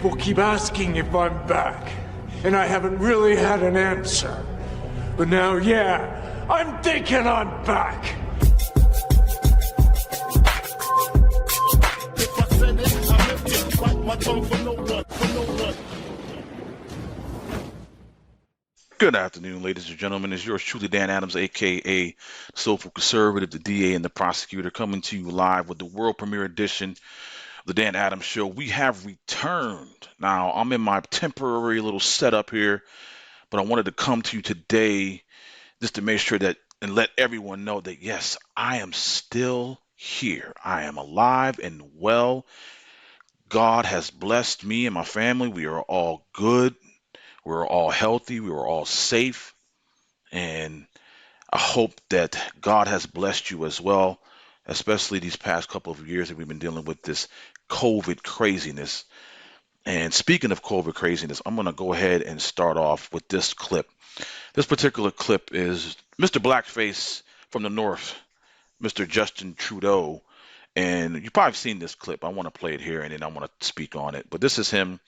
People keep asking if I'm back, and I haven't really had an answer. But now, yeah, I'm thinking I'm back. If I said it, I meant it. Bite my tongue for no one, Good afternoon, ladies and gentlemen. It's yours truly, Dan Adams, aka the Soulful Conservative, the DA, and the prosecutor, coming to you live with the world premiere edition of the Dan Adams Show. We have returned. Now, I'm in my temporary little setup here, but I wanted to come to you today just to make sure that and let everyone know that, yes, I am still here. I am alive and well. God has blessed me and my family. We are all good. We're all healthy. We are all safe. And I hope that God has blessed you as well, especially these past couple of years that we've been dealing with this COVID craziness. And speaking of COVID craziness, I'm going to go ahead and start off with this clip. This particular clip is Mr. Blackface from the North, Mr. Justin Trudeau. And you've probably seen this clip. I want to play it here and then I want to speak on it. But this is him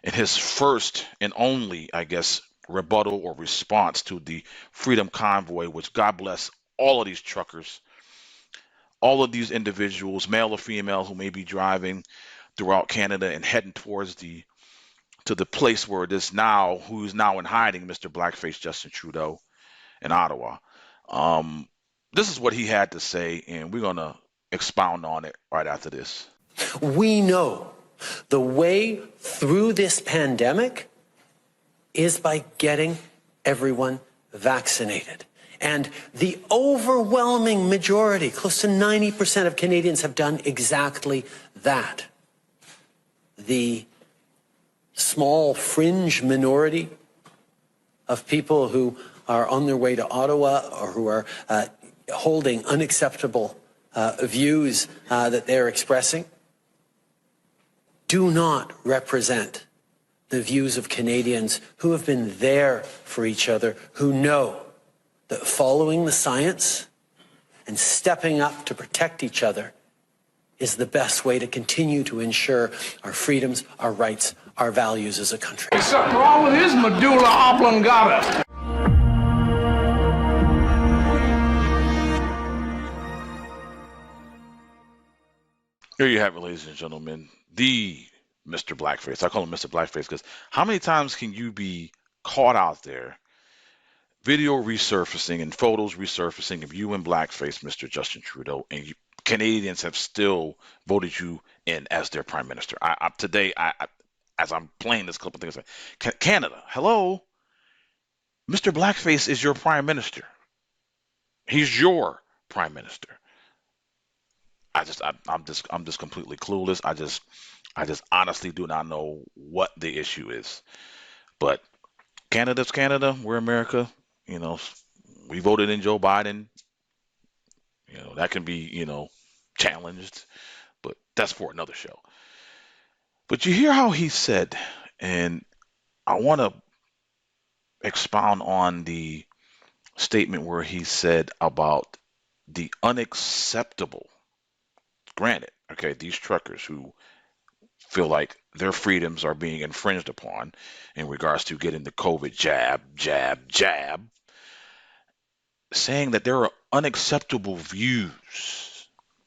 in his first and only, I guess, rebuttal or response to the Freedom Convoy, which God bless all of these truckers, all of these individuals, male or female, who may be driving throughout Canada and heading towards the place where it is now, who's now in hiding, Mr. Blackface Justin Trudeau in Ottawa. This is what he had to say, and we're going to expound on it right after this. We know the way through this pandemic is by getting everyone vaccinated. And the overwhelming majority, close to 90% of Canadians, have done exactly that. The small fringe minority of people who are on their way to Ottawa or who are holding unacceptable views that they're expressing do not represent the views of Canadians who have been there for each other, who know that following the science and stepping up to protect each other is the best way to continue to ensure our freedoms, our rights, our values as a country. There's something wrong with his medulla oblongata. Here you have it, ladies and gentlemen, the Mr. Blackface. I call him Mr. Blackface because how many times can you be caught out there, video resurfacing and photos resurfacing of you in blackface, Mr. Justin Trudeau, and Canadians have still voted you in as their prime minister? Today, as I'm playing this clip, I think it's like, Canada, hello, Mr. Blackface is your prime minister. He's your prime minister. I'm just completely clueless. I just honestly do not know what the issue is. But Canada's Canada. We're America. You know, we voted in Joe Biden. You know, that can be, challenged, but that's for another show. But you hear how he said, and I want to expound on the statement where he said about the unacceptable. Granted, okay, these truckers who feel like their freedoms are being infringed upon in regards to getting the COVID jab, saying that there are unacceptable views.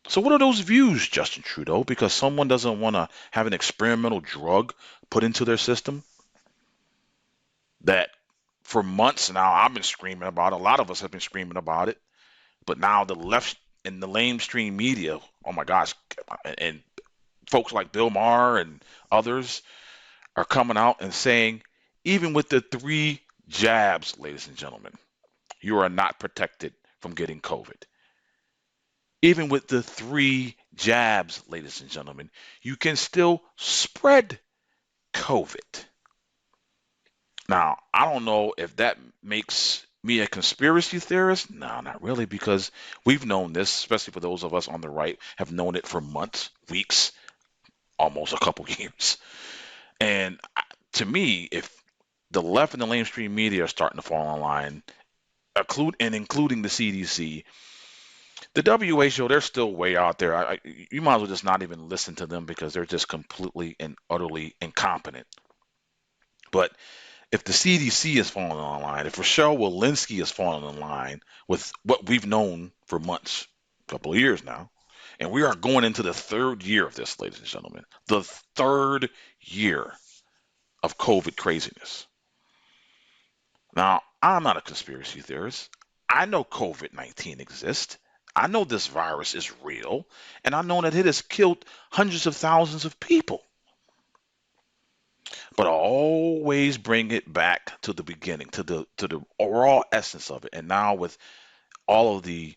So what are those views, Justin Trudeau? Because someone doesn't want to have an experimental drug put into their system that for months now I've been screaming about. A lot of us have been screaming about it. But now the left and the lamestream media, oh my gosh, and folks like Bill Maher and others are coming out and saying, even with the 3 jabs, ladies and gentlemen, you are not protected from getting COVID. Even with the 3 jabs, ladies and gentlemen, you can still spread COVID. Now, I don't know if that makes me a conspiracy theorist. No, not really, because we've known this, especially for those of us on the right, have known it for months, weeks, almost a couple years. And to me, if the left and the mainstream media are starting to fall in line, including the CDC, The WHO, they're still way out there. You might as well just not even listen to them because they're just completely and utterly incompetent. But if the CDC is falling in line, if Rochelle Walensky is falling in line with what we've known for months, a couple of years now, and we are going into the third year of this, ladies and gentlemen, the third year of COVID craziness. Now, I'm not a conspiracy theorist. I know COVID-19 exists. I know this virus is real, and I know that it has killed hundreds of thousands of people. But I always bring it back to the beginning, to the overall essence of it. And now with all of the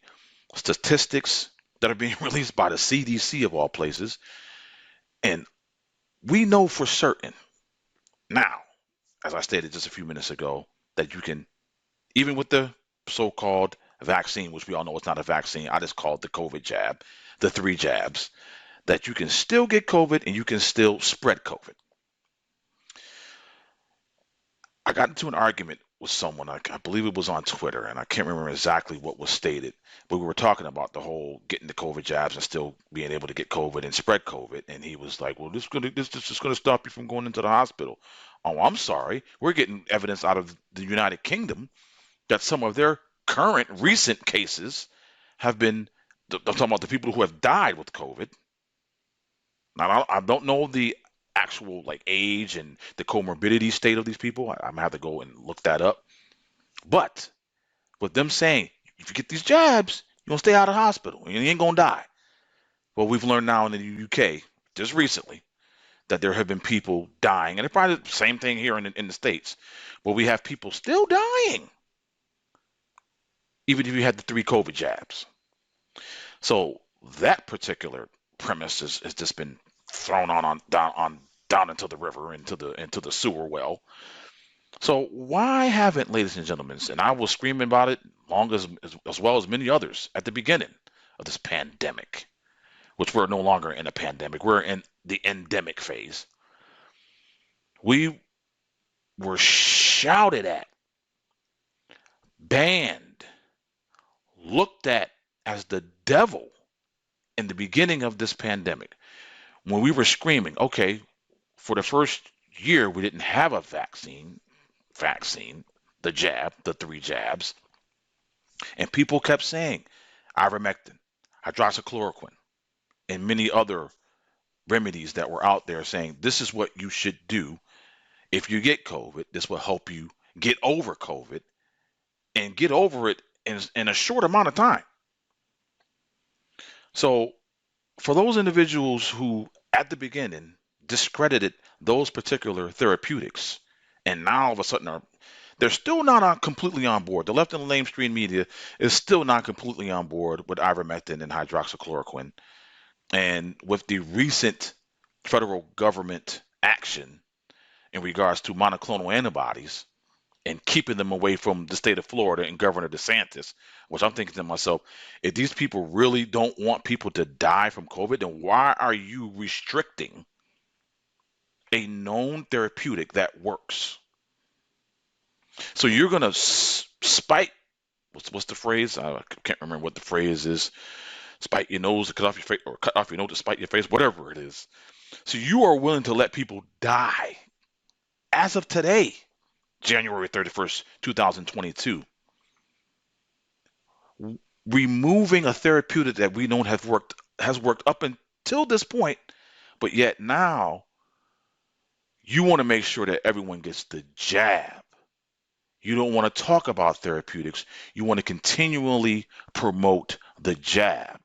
statistics that are being released by the CDC of all places, and we know for certain now, as I stated just a few minutes ago, that you can, even with the so-called vaccine, which we all know it's not a vaccine, I just call it the COVID jab, the 3 jabs, that you can still get COVID and you can still spread COVID. I got into an argument with someone, I believe it was on Twitter, and I can't remember exactly what was stated, but we were talking about the whole getting the COVID jabs and still being able to get COVID and spread COVID. And he was like, well, this is just going to stop you from going into the hospital. Oh, I'm sorry. We're getting evidence out of the United Kingdom that some of their current recent cases have been, I'm talking about the people who have died with COVID. Now, I don't know the actual like age and the comorbidity state of these people. I'm gonna have to go and look that up. But with them saying, if you get these jabs, you're gonna stay out of the hospital and you ain't gonna die. Well, we've learned now in the UK just recently that there have been people dying, and it's probably the same thing here in the States, where we have people still dying, even if you had the 3 COVID jabs. So that particular premise has just been thrown down into the river, into the sewer well. So why haven't, ladies and gentlemen, and I was screaming about it long as well as many others at the beginning of this pandemic, which we're no longer in a pandemic, we're in the endemic phase. We were shouted at, banned, looked at as the devil in the beginning of this pandemic, when we were screaming, okay, for the first year we didn't have a vaccine, the jab, the 3 jabs, and people kept saying ivermectin, hydroxychloroquine, and many other remedies that were out there saying this is what you should do if you get COVID. This will help you get over COVID and get over it in a short amount of time. So for those individuals who at the beginning discredited those particular therapeutics, and now all of a sudden they're still not completely on board. The left and the mainstream media is still not completely on board with ivermectin and hydroxychloroquine. And with the recent federal government action in regards to monoclonal antibodies and keeping them away from the state of Florida and Governor DeSantis, which I'm thinking to myself, if these people really don't want people to die from COVID, then why are you restricting a known therapeutic that works? So you're going to spite, what's the phrase? I can't remember what the phrase is. Spite your nose to cut off your face, or cut off your nose to spite your face, whatever it is. So you are willing to let people die as of today, January 31st, 2022, removing a therapeutic that we know has worked up until this point, but yet now you want to make sure that everyone gets the jab. You don't want to talk about therapeutics. You want to continually promote the jab.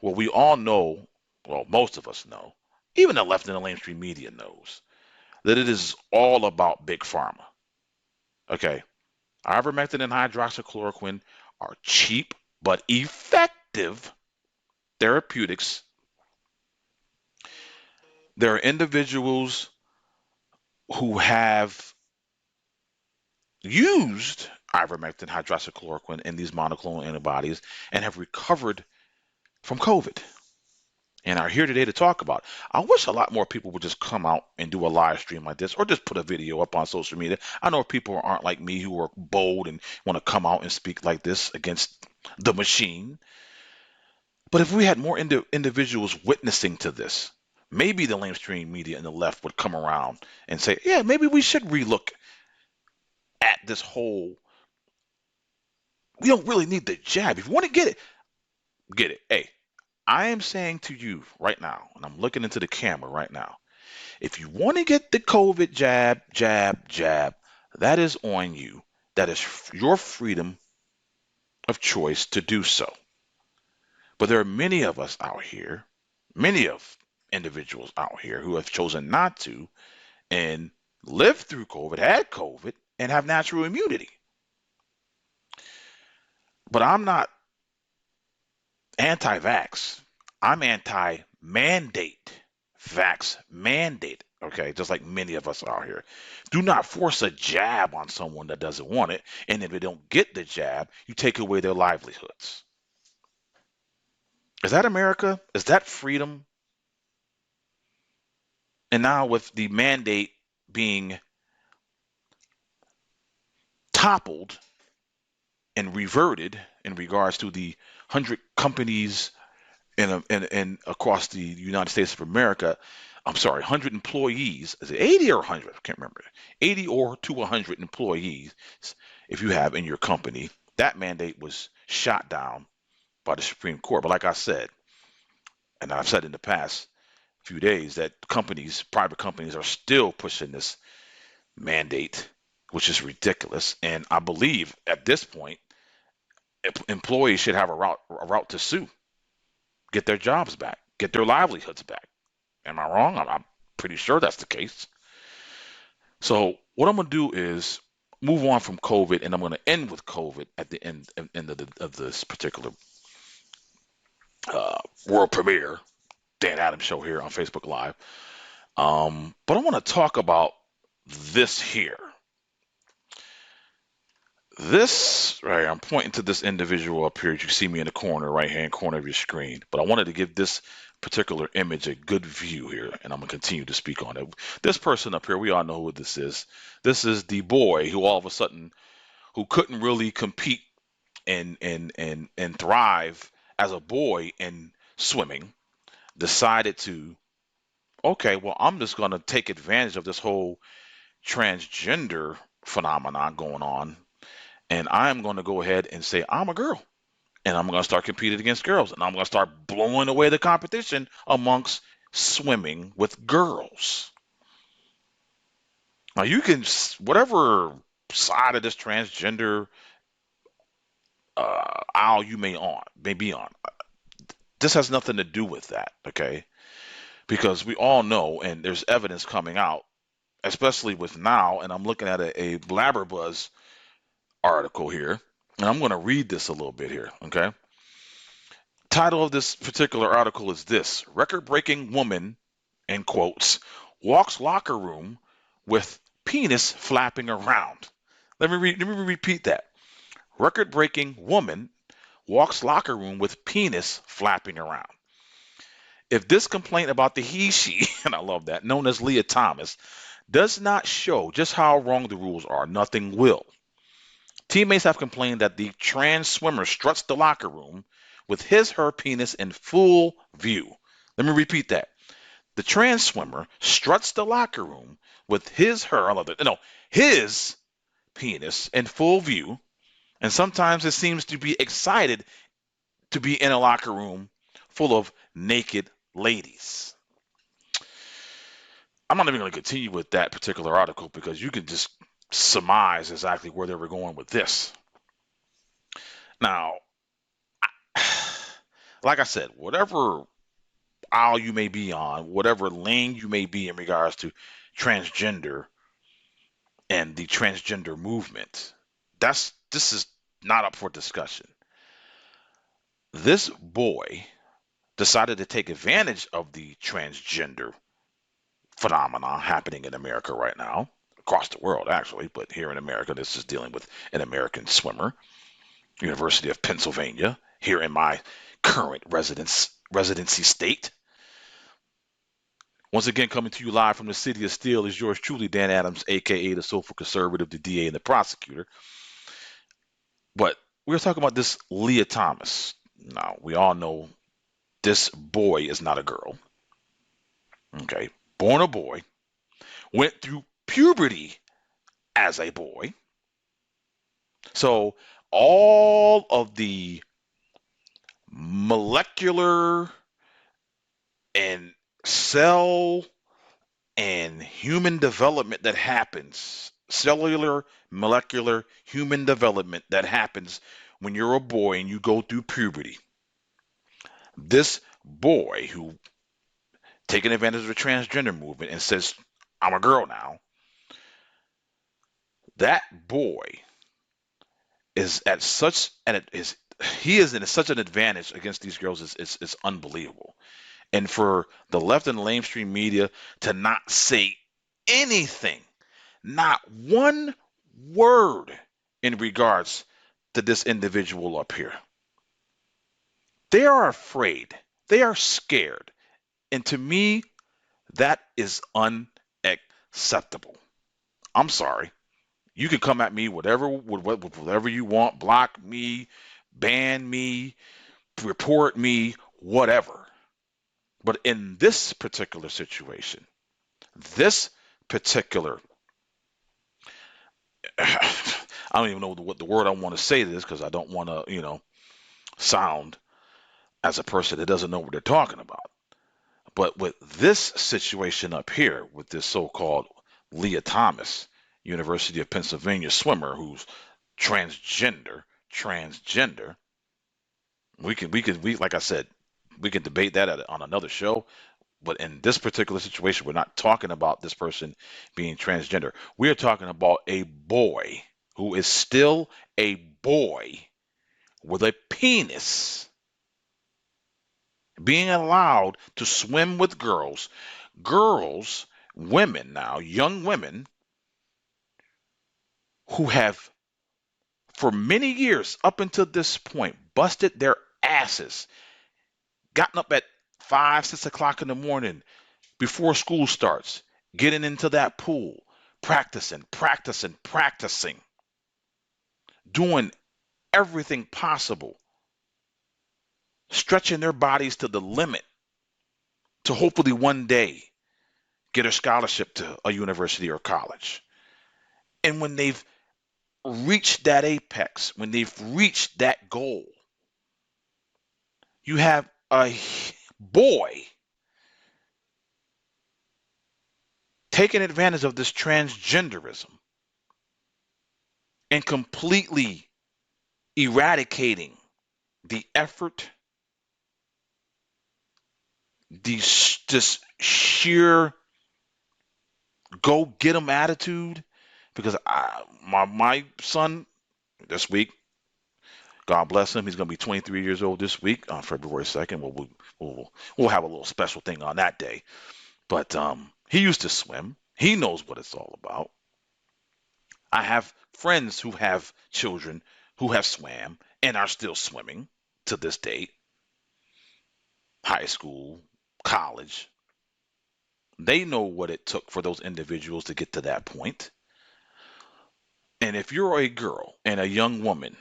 Well, we all know, well, most of us know, even the left and the mainstream media knows, that it is all about big pharma. Okay, ivermectin and hydroxychloroquine are cheap but effective therapeutics. There are individuals who have used ivermectin, hydroxychloroquine, and these monoclonal antibodies and have recovered from COVID. and are here today to talk about it. I wish a lot more people would just come out and do a live stream like this, or just put a video up on social media. I know people aren't like me who are bold and want to come out and speak like this against the machine. But if we had more individuals witnessing to this, maybe the mainstream media and the left would come around and say, yeah, maybe we should relook at this whole. We don't really need the jab. If you want to get it, get it. Hey, I am saying to you right now, and I'm looking into the camera right now, if you want to get the COVID jab, that is on you. That is your freedom of choice to do so. But there are many of us out here, many of individuals out here who have chosen not to and lived through COVID, had COVID, and have natural immunity. But I'm not anti-vax. I'm anti-mandate. Vax mandate. Okay, just like many of us are here. Do not force a jab on someone that doesn't want it. And if they don't get the jab, you take away their livelihoods. Is that America? Is that freedom? And now with the mandate being toppled and reverted in regards to the 100 companies in across the United States of America, I'm sorry, 100 employees, is it 80 or 100? I can't remember. 80 or to 100 employees, if you have in your company, that mandate was shot down by the Supreme Court. But like I said, and I've said in the past few days, that companies, private companies, are still pushing this mandate, which is ridiculous. And I believe at this point, employees should have a route to sue, get their jobs back, get their livelihoods back. Am I wrong? I'm pretty sure that's the case. So what I'm going to do is move on from COVID, and I'm going to end with COVID at the end of this particular world premiere Dan Adams show here on Facebook Live. But I want to talk about this here. This, right, I'm pointing to this individual up here. You see me in the corner, right-hand corner of your screen. But I wanted to give this particular image a good view here, and I'm going to continue to speak on it. This person up here, we all know who this is. This is the boy who all of a sudden, who couldn't really compete and thrive as a boy in swimming, decided to, okay, well, I'm just going to take advantage of this whole transgender phenomenon going on. And I'm going to go ahead and say, I'm a girl. And I'm going to start competing against girls. And I'm going to start blowing away the competition amongst swimming with girls. Now, you can, whatever side of this transgender aisle you may be on, this has nothing to do with that, okay? Because we all know, and there's evidence coming out, especially with now, and I'm looking at a Blabberbuzz article here, and I'm going to read this a little bit here, okay? Title of this particular article is this: record-breaking woman, in quotes, walks locker room with penis flapping around. Let me repeat that. Record-breaking woman walks locker room with penis flapping around. If this complaint about the he/she, and I love that, known as Leah Thomas, does not show just how wrong the rules are, nothing will. Teammates have complained that the trans swimmer struts the locker room with her penis in full view. Let me repeat that. The trans swimmer struts the locker room with his penis in full view, and sometimes it seems to be excited to be in a locker room full of naked ladies. I'm not even going to continue with that particular article because you can just surmise exactly where they were going with this. Now, like I said, whatever aisle you may be on, whatever lane you may be in regards to transgender and the transgender movement, this is not up for discussion. This boy decided to take advantage of the transgender phenomenon happening in America right now, across the world actually, but here in America, this is dealing with an American swimmer, University of Pennsylvania, here in my current residency state. Once again, coming to you live from the city of Steel is yours truly, Dan Adams, aka the soulful conservative, the DA, and the prosecutor. But we're talking about this Leah Thomas. Now, we all know this boy is not a girl. Okay, born a boy, went through puberty as a boy. So all of the molecular and cell and human development that happens, cellular, molecular, human development that happens when you're a boy and you go through puberty. This boy who taking advantage of the transgender movement and says, I'm a girl now, that boy is at such and it is he is in such an advantage against these girls is unbelievable. And for the left and mainstream media to not say anything, not one word in regards to this individual up here. They are afraid. They are scared. And to me, that is unacceptable. I'm sorry. You can come at me with whatever you want, block me, ban me, report me, whatever. But in this particular situation, this particular, I don't even know what the word I want to say to this because I don't want to, sound as a person that doesn't know what they're talking about. But with this situation up here, with this so-called Leah Thomas, University of Pennsylvania swimmer who's transgender, we like I said, we can debate that on another show. But in this particular situation, we're not talking about this person being transgender. We are talking about a boy who is still a boy with a penis being allowed to swim with girls, women now, young women who have for many years up until this point busted their asses, gotten up at 5, 6 o'clock in the morning before school starts, getting into that pool, practicing, doing everything possible, stretching their bodies to the limit to hopefully one day get a scholarship to a university or college. And when they've reached that apex, when they've reached that goal, you have a boy taking advantage of this transgenderism and completely eradicating the effort, this sheer go get 'em attitude. Because my son this week, God bless him, he's going to be 23 years old this week on February 2nd. We'll have a little special thing on that day. But he used to swim. He knows what it's all about. I have friends who have children who have swam and are still swimming to this date. High school, college. They know what it took for those individuals to get to that point. And if you're a girl and a young woman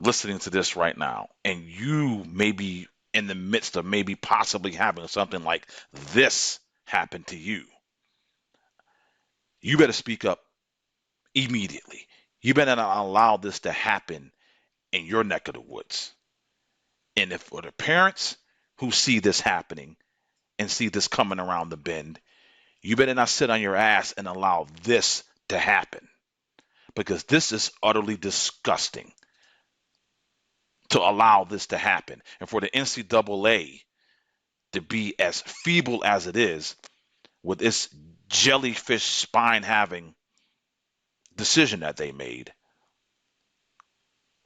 listening to this right now, and you may be in the midst of maybe possibly having something like this happen to you, you better speak up immediately. You better not allow this to happen in your neck of the woods. And if for the parents who see this happening and see this coming around the bend, you better not sit on your ass and allow this to happen. Because this is utterly disgusting to allow this to happen. And for the NCAA to be as feeble as it is with its jellyfish spine having decision that they made,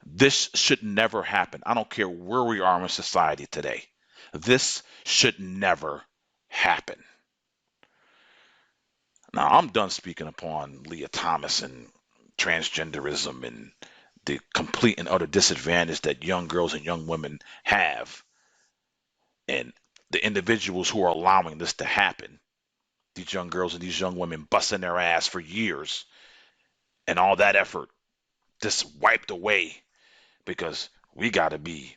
this should never happen. I don't care where we are in society today. This should never happen. Now, I'm done speaking upon Leah Thomas and transgenderism and the complete and utter disadvantage that young girls and young women have, and the individuals who are allowing this to happen. these young girls and these young women busting their ass for years, and all that effort just wiped away because we got to be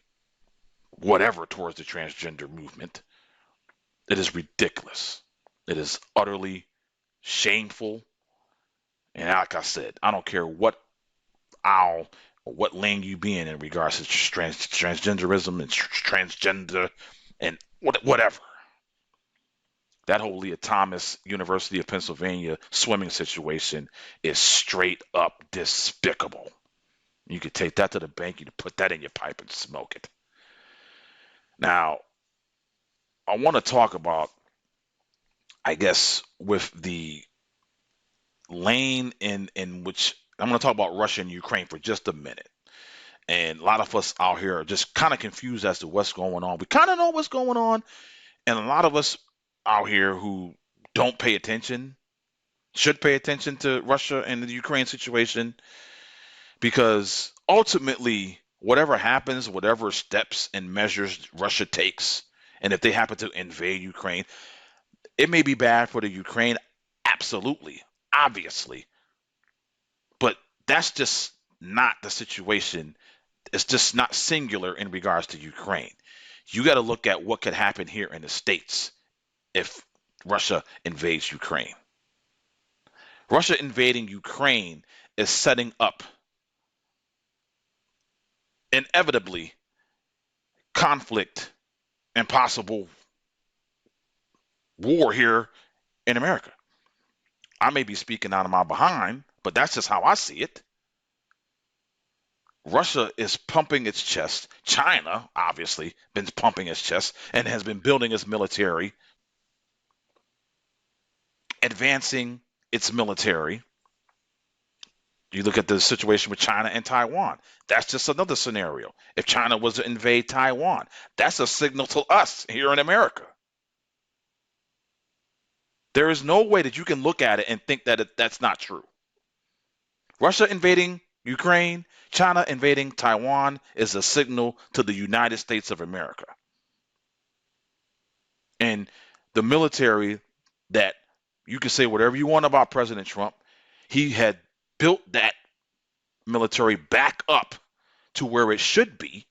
whatever towards the transgender movement. It is ridiculous. It is utterly shameful. And like I said, I don't care what aisle or what lane you be in regards to transgenderism and transgender and whatever. That whole Leah Thomas, University of Pennsylvania swimming situation is straight up despicable. You could take that to the bank, you could put that in your pipe and smoke it. Now, I want to talk about, I guess, with the lane in which I'm going to talk about Russia and Ukraine for just a minute. And a lot of us out here are just kind of confused as to what's going on. We kind of know what's going on, and a lot of us out here who don't pay attention should pay attention to Russia and the Ukraine situation, because ultimately, whatever happens, whatever steps and measures Russia takes, and if they happen to invade Ukraine, it may be bad for the Ukraine, absolutely, obviously, but that's just not the situation. It's just not singular in regards to Ukraine. You got to look at what could happen here in the States if Russia invades Ukraine. Russia invading Ukraine is setting up, inevitably, conflict and possible war here in America. I may be speaking out of my behind, but that's just how I see it. Russia is pumping its chest. China, obviously, been pumping its chest and has been building its military, advancing its military. You look at the situation with China and Taiwan. That's just another scenario. If China was to invade Taiwan, that's a signal to us here in America. There is no way that you can look at it and think that that's not true. Russia invading Ukraine, China invading Taiwan is a signal to the United States of America. And the military, that you can say whatever you want about President Trump, he had built that military back up to where it should be,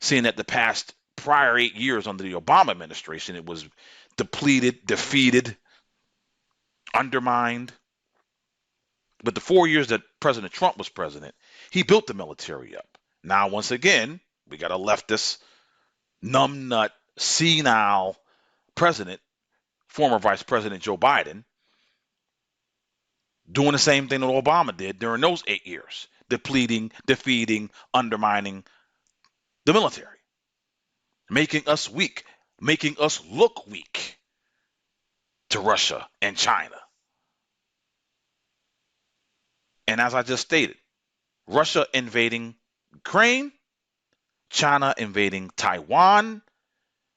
seeing that the past prior 8 years under the Obama administration, it was depleted, defeated, undermined. But the 4 years that President Trump was president, he built the military up. Now, once again, we got a leftist, numbnut, senile president, former Vice President Joe Biden, doing the same thing that Obama did during those 8 years, depleting, defeating, undermining the military, making us weak, making us look weak to Russia and China. And as I just stated, Russia invading Ukraine, China invading Taiwan,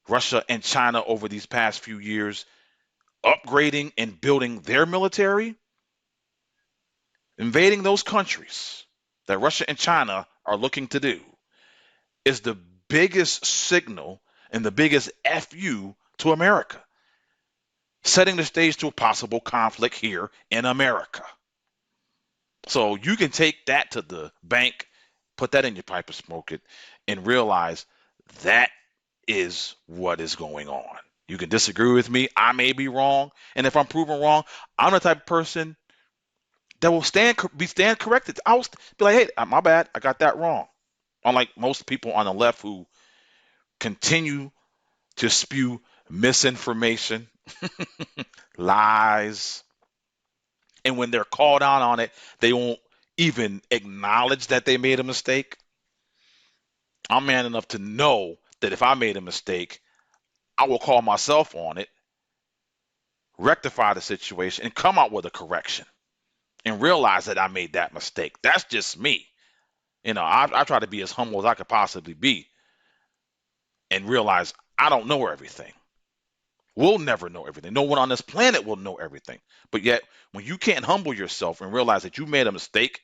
Russia and China over these past few years upgrading and building their military, invading those countries that Russia and China are looking to do is the biggest signal and the biggest FU to America, setting the stage to a possible conflict here in America. So you can take that to the bank, put that in your pipe and smoke it, and realize that is what is going on. You can disagree with me. I may be wrong. And if I'm proven wrong, I'm the type of person that will stand corrected. I'll be like, hey, my bad. I got that wrong. Unlike most people on the left who continue to spew misinformation, lies, and when they're called out on it, they won't even acknowledge that they made a mistake. I'm man enough to know that if I made a mistake, I will call myself on it, rectify the situation, and come out with a correction and realize that I made that mistake. That's just me. I try to be as humble as I could possibly be and realize I don't know everything. We'll never know everything. No one on this planet will know everything. But yet, when you can't humble yourself and realize that you made a mistake,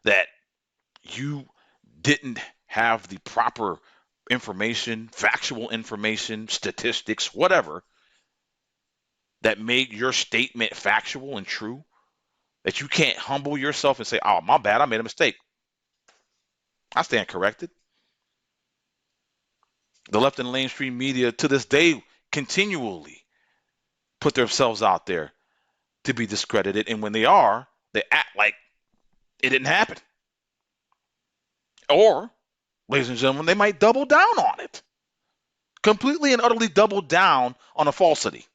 that you didn't have the proper information, factual information, statistics, whatever, that made your statement factual and true, that you can't humble yourself and say, oh, my bad, I made a mistake. I stand corrected. The left and mainstream media to this day continually put themselves out there to be discredited. And when they are, they act like it didn't happen. Or, ladies and gentlemen, they might double down on it. Completely and utterly double down on a falsity.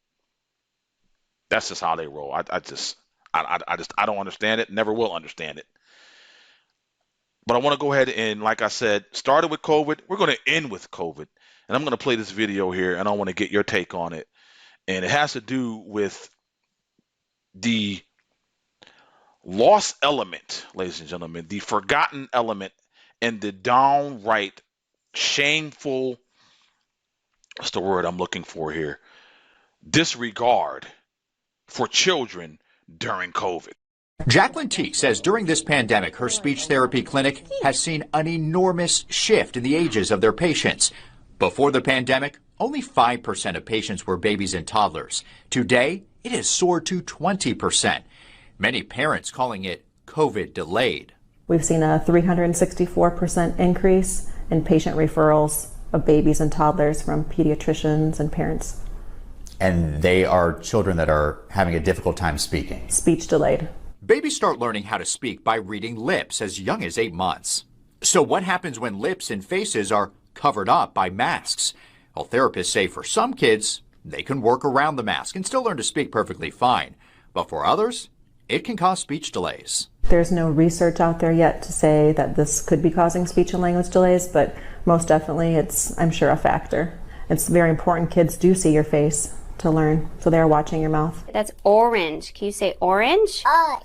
That's just how they roll. I don't understand it. Never will understand it. But I want to go ahead and, like I said, started with COVID. We're going to end with COVID. And I'm going to play this video here, and I want to get your take on it. And it has to do with the lost element, ladies and gentlemen, the forgotten element, and the downright shameful, what's the word I'm looking for here, disregard for children during COVID. Jacqueline T says during this pandemic, her speech therapy clinic has seen an enormous shift in the ages of their patients. Before the pandemic, only 5% of patients were babies and toddlers. Today, it has soared to 20%. Many parents calling it COVID delayed. We've seen a 364% increase in patient referrals of babies and toddlers from pediatricians and parents. And they are children that are having a difficult time speaking. Speech delayed. Babies start learning how to speak by reading lips as young as 8 months. So what happens when lips and faces are covered up by masks? Well, therapists say for some kids, they can work around the mask and still learn to speak perfectly fine. But for others, it can cause speech delays. There's no research out there yet to say that this could be causing speech and language delays, but most definitely it's, I'm sure, a factor. It's very important kids do see your face to learn, so they're watching your mouth. That's orange. Can you say orange? That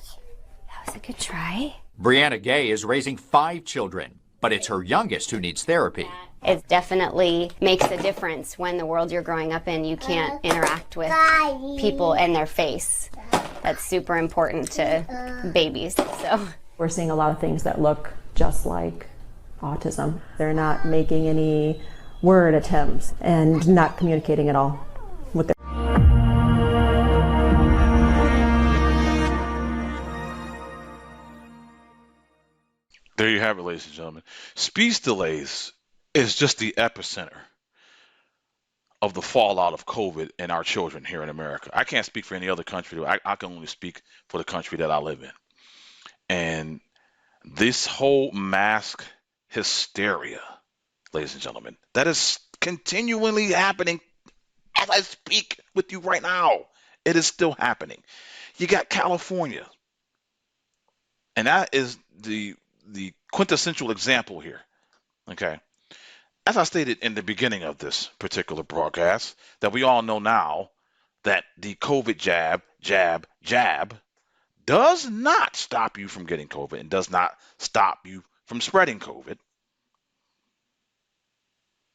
was a good try. Brianna Gay is raising 5 children, but it's her youngest who needs therapy. It definitely makes a difference when the world you're growing up in, you can't interact with people and their face. That's super important to babies. So We're seeing a lot of things that look just like autism. They're not making any word attempts and not communicating at all with their. There you have it, ladies and gentlemen. Speech delays is just the epicenter of the fallout of COVID and our children here in America. I can't speak for any other country. I can only speak for the country that I live in. And this whole mask hysteria, ladies and gentlemen, that is continually happening as I speak with you right now. It is still happening. You got California, and that is the quintessential example here. Okay. As I stated in the beginning of this particular broadcast, that we all know now that the COVID jab does not stop you from getting COVID and does not stop you from spreading COVID.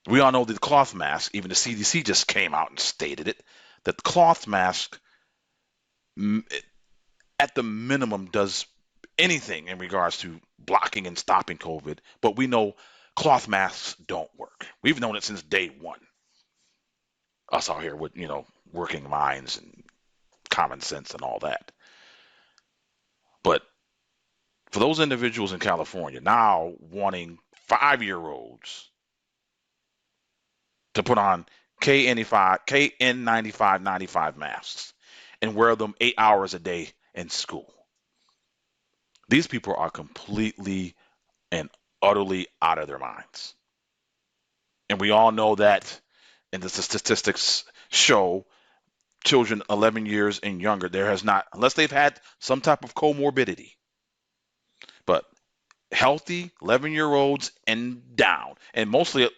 We all know that the cloth mask, even the CDC just came out and stated it, that the cloth mask at the minimum does anything in regards to blocking and stopping COVID, but we know cloth masks don't work. We've known it since day one. Us out here with, working minds and common sense and all that. But for those individuals in California now wanting 5-year-olds to put on KN95 masks and wear them 8 hours a day in school, these people are completely and utterly out of their minds. And we all know that, and the statistics show, children 11 years and younger, there has not, unless they've had some type of comorbidity, but healthy 11-year-olds and down, and mostly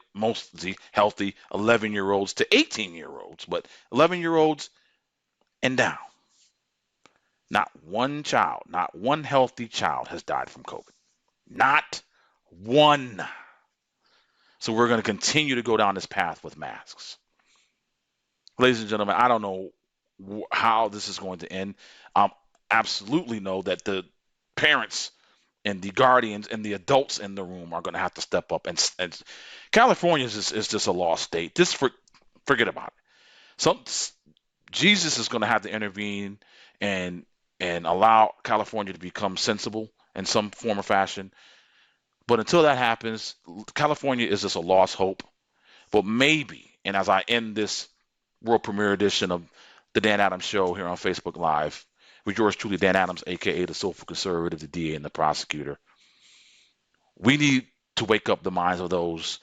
healthy 11-year-olds to 18-year-olds, but 11-year-olds and down. Not one child, not one healthy child has died from COVID. Not one. So we're going to continue to go down this path with masks. Ladies and gentlemen, I don't know how this is going to end. Absolutely know that the parents and the guardians and the adults in the room are going to have to step up. And California is just a lost state. Just forget about it. Jesus is going to have to intervene and allow California to become sensible in some form or fashion. But until that happens, California is just a lost hope. But maybe, and as I end this world premiere edition of the Dan Adams Show here on Facebook Live, with yours truly, Dan Adams, aka the Soulful Conservative, the DA, and the prosecutor, we need to wake up the minds of those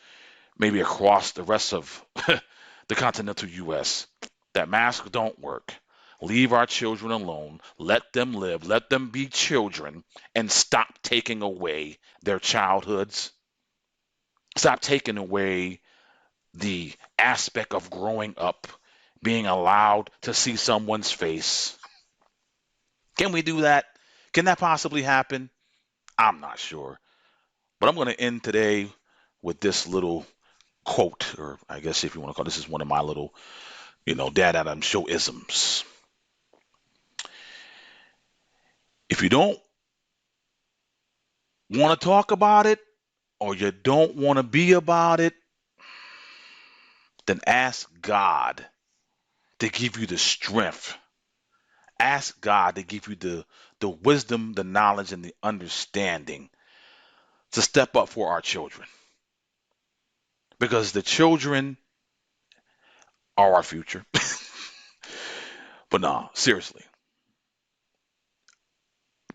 maybe across the rest of the continental U.S. that masks don't work. Leave our children alone. Let them live. Let them be children, and stop taking away their childhoods. Stop taking away the aspect of growing up, being allowed to see someone's face. Can we do that? Can that possibly happen? I'm not sure. But I'm going to end today with this little quote, or I guess if you want to call this is one of my little, Dad Adams Show isms. If you don't want to talk about it, or you don't want to be about it, then ask God to give you the strength. Ask God to give you the wisdom, the knowledge, and the understanding to step up for our children. Because the children are our future. But no, seriously.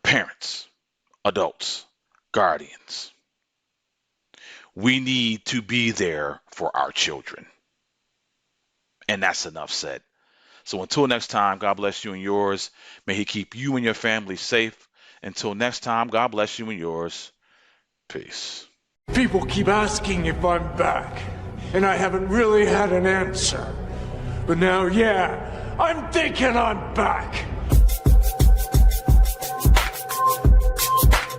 Parents, adults, guardians, we need to be there for our children. And that's enough said. So until next time, God bless you and yours. May He keep you and your family safe. Until next time, God bless you and yours. Peace. People keep asking if I'm back, and I haven't really had an answer. But now, yeah, I'm thinking I'm back.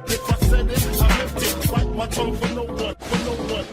If I said it, I meant it. Bite my tongue for no one, for no one.